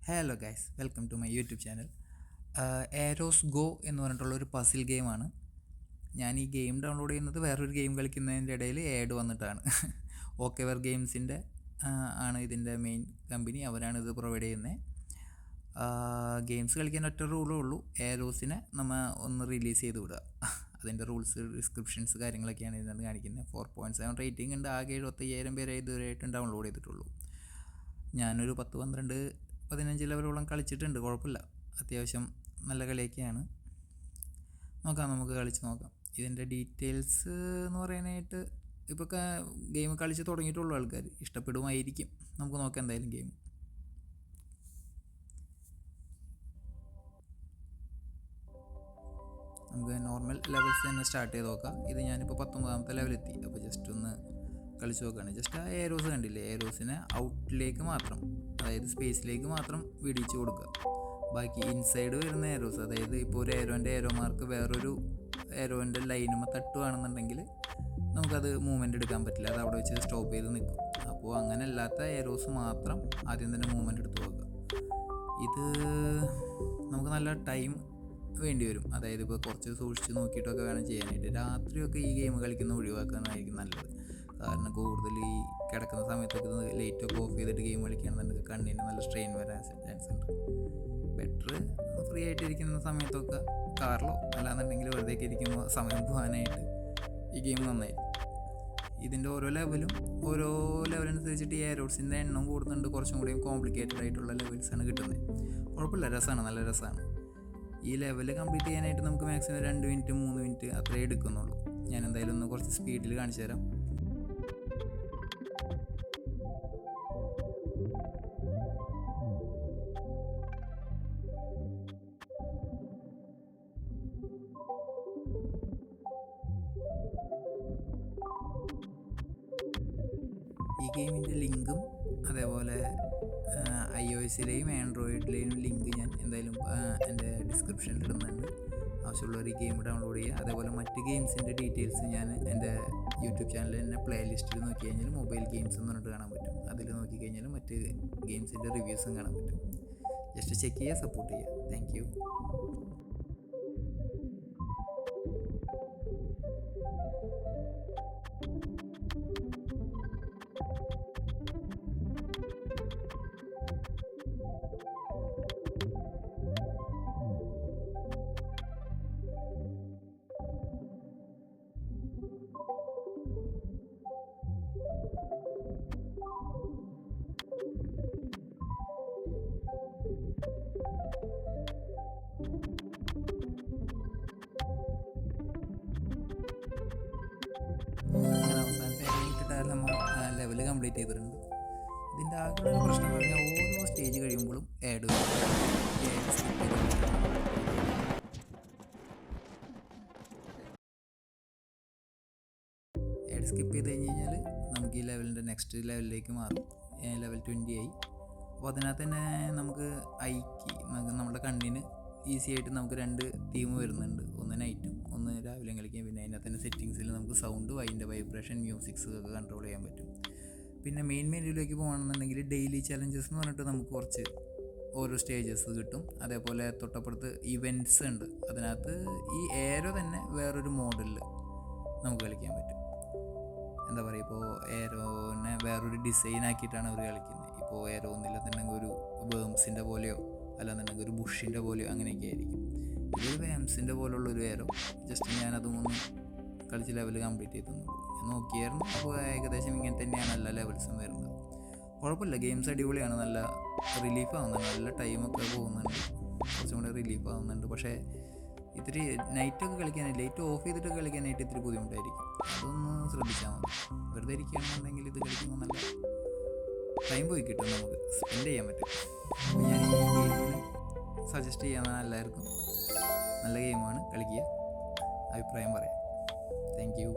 Hello guys, welcome to my YouTube channel. Arrows go എന്ന് പറഞ്ഞിട്ടുള്ളൊരു puzzle ഗെയിമാണ്. ഞാൻ ഈ ഗെയിം ഡൗൺലോഡ് ചെയ്യുന്നത് വേറൊരു ഗെയിം കളിക്കുന്നതിൻ്റെ ഇടയിൽ ആഡ് വന്നിട്ടാണ്. ഓക്കെവർ ഗെയിംസിൻ്റെ ആണ് ഇതിൻ്റെ മെയിൻ കമ്പനി. അവരാണ് ഇത് പ്രൊവൈഡ് ചെയ്യുന്നത്. ഗെയിംസ് കളിക്കാൻ ഒറ്റ റൂളേ ഉള്ളൂ, ഏരോസിനെ നമ്മൾ ഒന്ന് റിലീസ് ചെയ്ത് വിടുക. അതിൻ്റെ റൂൾസ്, ഡിസ്ക്രിപ്ഷൻസ്, കാര്യങ്ങളൊക്കെയാണ് ഇതിനകത്ത് കാണിക്കുന്നത്. 4.7 റേറ്റിംഗ് ഉണ്ട്. ആകെ 75,000 പേരെ ഇതുവരെയായിട്ടും ഡൗൺലോഡ് ചെയ്തിട്ടുള്ളൂ. ഞാനൊരു 10-15 ലെവലോളം കളിച്ചിട്ടുണ്ട്. കുഴപ്പമില്ല, അത്യാവശ്യം നല്ല കളിയൊക്കെയാണ്. നമുക്ക് കളിച്ച് നോക്കാം. ഇതിൻ്റെ ഡീറ്റെയിൽസ് എന്ന് പറയാനായിട്ട് ഇപ്പോൾ ഗെയിം കളിച്ച് തുടങ്ങിയിട്ടുള്ള ആൾക്കാർ ഇഷ്ടപ്പെടുമായിരിക്കും. നമുക്ക് നോക്കാം എന്തായാലും ഗെയിം. നമുക്ക് നോർമൽ ലെവൽസ് തന്നെ സ്റ്റാർട്ട് ചെയ്ത് നോക്കാം. ഇത് ഞാനിപ്പോൾ 19ാമത്തെ ലെവലെത്തി. അപ്പോൾ ജസ്റ്റ് ഒന്ന് കളിച്ച് നോക്കുകയാണ്. ജസ്റ്റ് ആ ഏരോസ് കണ്ടില്ലേ, ഏരോസിനെ ഔട്ടിലേക്ക് മാത്രം, അതായത് സ്പേസിലേക്ക് മാത്രം വിടിച്ച് കൊടുക്കുക. ബാക്കി ഇൻസൈഡ് വരുന്ന ഏരോസ്, അതായത് ഇപ്പോൾ ഒരു ഏരോൻ്റെ ഏരോ മാർക്ക് വേറൊരു ഏരോൻ്റെ ലൈനുമ തട്ടുകയാണെന്നുണ്ടെങ്കിൽ നമുക്കത് മൂവ്മെൻ്റ് എടുക്കാൻ പറ്റില്ല. അത് അവിടെ വെച്ച് സ്റ്റോപ്പ് ചെയ്ത് നിൽക്കും. അപ്പോൾ അങ്ങനെ അല്ലാത്ത ഏരോസ് മാത്രം ആദ്യം തന്നെ മൂവ്മെൻ്റ് എടുത്ത് നോക്കുക. ഇത് നമുക്ക് നല്ല ടൈം വേണ്ടി വരും. അതായത് ഇപ്പോൾ കുറച്ച് സൂക്ഷിച്ച് നോക്കിയിട്ടൊക്കെ വേണം ചെയ്യാനായിട്ട്. രാത്രിയൊക്കെ ഈ ഗെയിം കളിക്കുന്ന ഒഴിവാക്കാനായിരിക്കും നല്ലത്. കാരണം കൂടുതൽ ഈ കിടക്കുന്ന സമയത്തൊക്കെ ലൈറ്റൊക്കെ ഓഫ് ചെയ്തിട്ട് ഗെയിം കളിക്കുകയാണെന്നുണ്ടെങ്കിൽ കണ്ണിന് നല്ല സ്ട്രെയിൻ വരാൻ ചാൻസ് ഉണ്ട്. ബെറ്റർ ഫ്രീ ആയിട്ടിരിക്കുന്ന സമയത്തൊക്കെ കാറിലോ അല്ലാന്നുണ്ടെങ്കിൽ വെറുതെ ഇരിക്കുമ്പോൾ സമയം പോകാനായിട്ട് ഈ ഗെയിം നന്നായിരിക്കും. ഇതിൻ്റെ ഓരോ ലെവലനുസരിച്ചിട്ട് ഈ ഏരോസിൻ്റെ എണ്ണം കൂടുന്നുണ്ട്. കുറച്ചും കൂടി കോംപ്ലിക്കേറ്റഡ് ആയിട്ടുള്ള ലെവൽസാണ് കിട്ടുന്നത്. കുഴപ്പമില്ല, രസമാണ്, നല്ല രസമാണ്. ഈ ലെവൽ കംപ്ലീറ്റ് ചെയ്യാനായിട്ട് നമുക്ക് മാക്സിമം 2 മിനിറ്റ് 3 മിനിറ്റ് അത്രേ എടുക്കുന്നുള്ളൂ. ഞാൻ എന്തായാലും ഒന്ന് കുറച്ച് സ്പീഡിൽ കാണിച്ചു തരാം. ഈ ഗെയിമിൻ്റെ ലിങ്കും അതേപോലെ iOS-ലെയും ആൻഡ്രോയിഡിലെയും ലിങ്ക് ഞാൻ എന്തായാലും എൻ്റെ ഡിസ്ക്രിപ്ഷനിൽ ഇടുന്നുണ്ട്. ആവശ്യമുള്ളവർ ഈ ഗെയിം ഡൗൺലോഡ് ചെയ്യുക. അതേപോലെ മറ്റ് ഗെയിംസിൻ്റെ ഡീറ്റെയിൽസ് ഞാൻ എൻ്റെ യൂട്യൂബ് ചാനലിൽ തന്നെ പ്ലേലിസ്റ്റിൽ നോക്കി കഴിഞ്ഞാൽ മൊബൈൽ ഗെയിംസ് എന്ന് പറഞ്ഞിട്ട് കാണാൻ പറ്റും. അതിൽ നോക്കിക്കഴിഞ്ഞാൽ മറ്റ് ഗെയിംസിൻ്റെ റിവ്യൂസും കാണാൻ പറ്റും. ജസ്റ്റ് ചെക്ക് ചെയ്യുക, സപ്പോർട്ട് ചെയ്യുക. Thank you. അവസാനത്തെ നമ്മൾ ലെവൽ കംപ്ലീറ്റ് ചെയ്തിട്ടുണ്ട്. ഇതിൻ്റെ ആകെയുള്ള പ്രശ്നം എന്ന് പറഞ്ഞാൽ ഓരോ സ്റ്റേജ് കഴിയുമ്പോഴും ആഡ് സ്കിപ്പ് ചെയ്ത് കഴിഞ്ഞാൽ നമുക്ക് ഈ ലെവലിൻ്റെ നെക്സ്റ്റ് ലെവലിലേക്ക് മാറും. ലെവൽ 20 ആയി. അപ്പോൾ അതിനകത്ത് തന്നെ നമുക്ക് നമ്മുടെ കണ്ണിന് ഈസി ആയിട്ട് നമുക്ക് 2 തീം വരുന്നുണ്ട്. ഒന്ന് നൈറ്റും ഒന്ന് രാവിലെയും കളിക്കാം. പിന്നെ അതിനകത്ത് തന്നെ സെറ്റിങ്സിൽ നമുക്ക് സൗണ്ടും അതിൻ്റെ വൈബ്രേഷൻ, മ്യൂസിക്സ് ഒക്കെ കൺട്രോൾ ചെയ്യാൻ പറ്റും. പിന്നെ മെയിൻ മെനുവിലേക്ക് പോകുകയാണെന്നുണ്ടെങ്കിൽ ഡെയിലി ചലഞ്ചസ് എന്ന് പറഞ്ഞിട്ട് നമുക്ക് കുറച്ച് ഓരോ സ്റ്റേജസ് കിട്ടും. അതേപോലെ തൊട്ടപ്പുറത്ത് ഇവൻറ്റ്സ് ഉണ്ട്. അതിനകത്ത് ഈ ഏരോ തന്നെ വേറൊരു മോഡലിൽ നമുക്ക് കളിക്കാൻ പറ്റും. എന്താ പറയുക, ഇപ്പോൾ ഏരോനെ വേറൊരു ഡിസൈൻ ആക്കിയിട്ടാണ് അവർ കളിക്കുന്നത്. ഇപ്പോൾ ഏരോ ഒന്നില്ലെന്നുണ്ടെങ്കിൽ ഒരു വേംസിൻ്റെ പോലെയോ അല്ലാന്നുണ്ടെങ്കിൽ ഒരു ബുഷിൻ്റെ പോലെയോ അങ്ങനെയൊക്കെ ആയിരിക്കും. ഇതൊരു വേംസിൻ്റെ പോലുള്ളൊരു ഏരോ. ജസ്റ്റ് ഞാനതൊന്നും കളിച്ച് ലെവൽ കംപ്ലീറ്റ് ചെയ്തെന്നുള്ളൂ. ഞാൻ നോക്കിയായിരുന്നു. അപ്പോൾ ഏകദേശം ഇങ്ങനെ തന്നെയാണ് എല്ലാ ലെവൽസും വരുന്നത്. കുഴപ്പമില്ല, ഗെയിംസ് അടിപൊളിയാണ്. നല്ല റിലീഫ് ആവുന്നുണ്ട്, നല്ല ടൈമൊക്കെ പോകുന്നുണ്ട്, കുറച്ചും കൂടെ റിലീഫ് ആവുന്നുണ്ട്. പക്ഷേ ഇത്തിരി നൈറ്റൊക്കെ കളിക്കാനായിട്ട്, ലൈറ്റ് ഓഫ് ചെയ്തിട്ടൊക്കെ കളിക്കാനായിട്ട് ഇത്തിരി ബുദ്ധിമുട്ടായിരിക്കും. അതൊന്ന് ശ്രദ്ധിച്ചാൽ മതി. വെറുതെ ഇരിക്കുകയാണെന്നുണ്ടെങ്കിൽ ഇത് കളിക്കുമ്പോൾ നല്ല ടൈം പോയി കിട്ടും, നമുക്ക് സ്പെൻഡ് ചെയ്യാൻ പറ്റും. അപ്പോൾ ഞാൻ ഈ ഗെയിമിന് സജസ്റ്റ് ചെയ്യാമെന്നാണ് എല്ലാവർക്കും. നല്ല ഗെയിമാണ്, കളിക്കുക, അഭിപ്രായം പറയാം. Thank you.